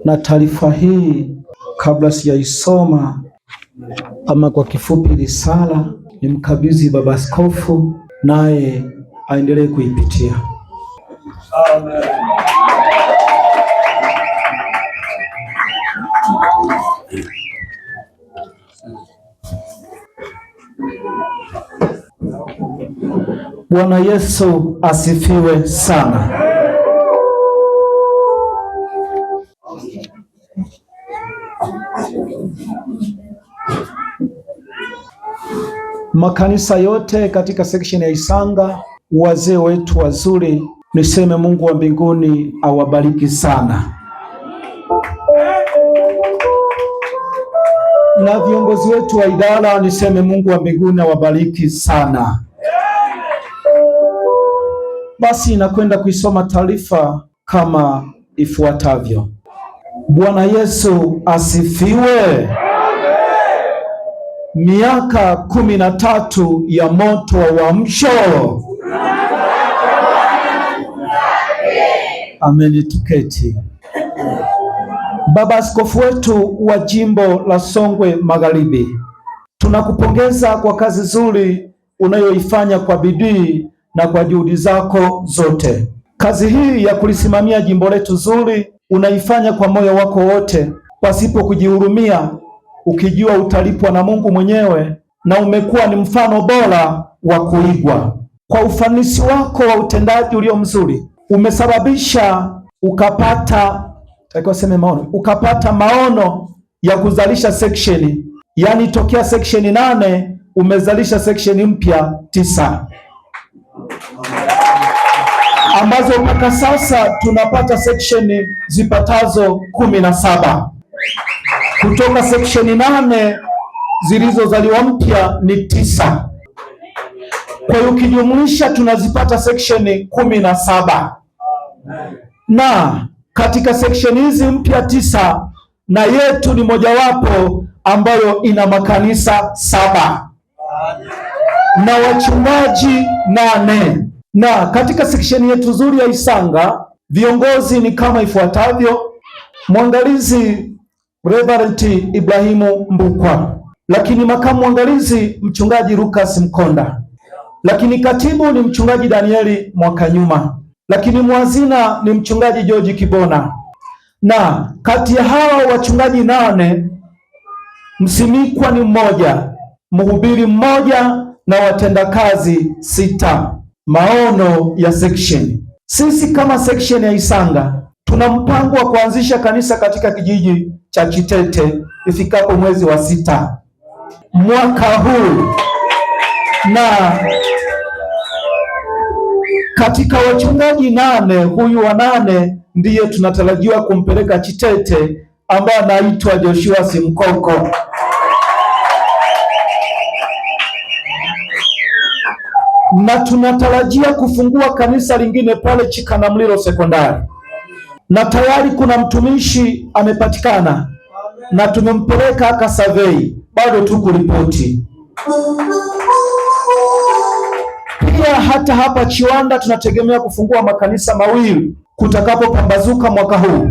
Na taarifa hii kabla sijaisoma, ama kwa kifupi risala, nimkabidhi Baba Askofu naye aendelee kuipitia. Amen. Bwana Yesu asifiwe sana. Makanisa yote katika section ya Isanga, wazee wetu wazuri, niseme Mungu wa mbinguni awabariki sana, na viongozi wetu wa idara, niseme Mungu wa mbinguni awabariki sana. Basi nakwenda kuisoma taarifa kama ifuatavyo. Bwana Yesu asifiwe. Miaka 13 ya moto wa uamsho. Amen. Tuketi. Baba Askofu wetu wa jimbo la Songwe Magharibi, tunakupongeza kwa kazi nzuri unayoifanya kwa bidii na kwa juhudi zako zote. Kazi hii ya kulisimamia jimbo letu zuri unaifanya kwa moyo wako wote, pasipo kujihurumia, ukijua utalipwa na Mungu mwenyewe, na umekuwa ni mfano bora wa kuigwa. Kwa ufanisi wako wa utendaji ulio mzuri, umesababisha ukapata maono ya kuzalisha seksheni, yaani tokea seksheni 8 umezalisha seksheni mpya 9, ambazo mpaka sasa tunapata seksheni zipatazo 17 kutoka seksheni 8 zilizozaliwa mpya ni 9. Kwa hiyo ukijumlisha tunazipata seksheni 17, na katika seksheni hizi mpya 9 na yetu ni mojawapo ambayo ina makanisa 7 na wachungaji 8. Na katika seksheni yetu nzuri ya Isanga, viongozi ni kama ifuatavyo: mwangalizi Reverend Ibrahimu Mbukwa, lakini makamu mwangalizi mchungaji Lucas Mkonda, lakini katibu ni mchungaji Danieli Mwakanyuma, lakini mwazina ni mchungaji George Kibona. Na kati ya hawa wachungaji 8, msimikwa ni mmoja, mhubiri mmoja na watendakazi 6. Maono ya section. Sisi kama section ya Isanga tuna mpango wa kuanzisha kanisa katika kijiji cha Chitete ifikapo mwezi wa 6 mwaka huu, na katika wachungaji 8, huyu wa 8 ndiye tunatarajiwa kumpeleka Chitete, ambaye anaitwa Joshua Simkoko. Na tunatarajia kufungua kanisa lingine pale Chikanamlilo sekondari, na tayari kuna mtumishi amepatikana na tumempeleka aka survey, bado tu kuripoti. Pia hata hapa Chiwanda tunategemea kufungua makanisa 2 kutakapopambazuka mwaka huu,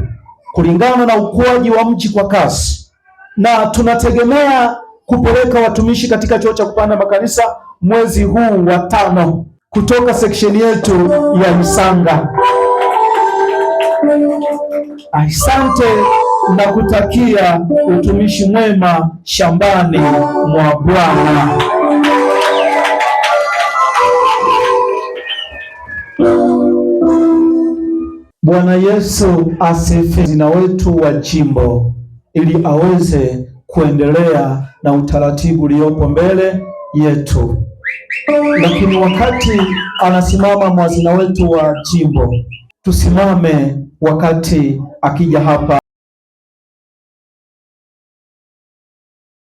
kulingana na ukuaji wa mji kwa kasi, na tunategemea kupeleka watumishi katika chuo cha kupanda makanisa mwezi huu wa 5 kutoka seksheni yetu ya Isanga. Asante na kutakia utumishi mwema shambani mwa Bwana. Bwana Yesu asifiwe. Zina wetu wa jimbo ili aweze kuendelea na utaratibu uliopo mbele yetu. Lakini wakati anasimama mwazina wetu wa jimbo, tusimame wakati akija hapa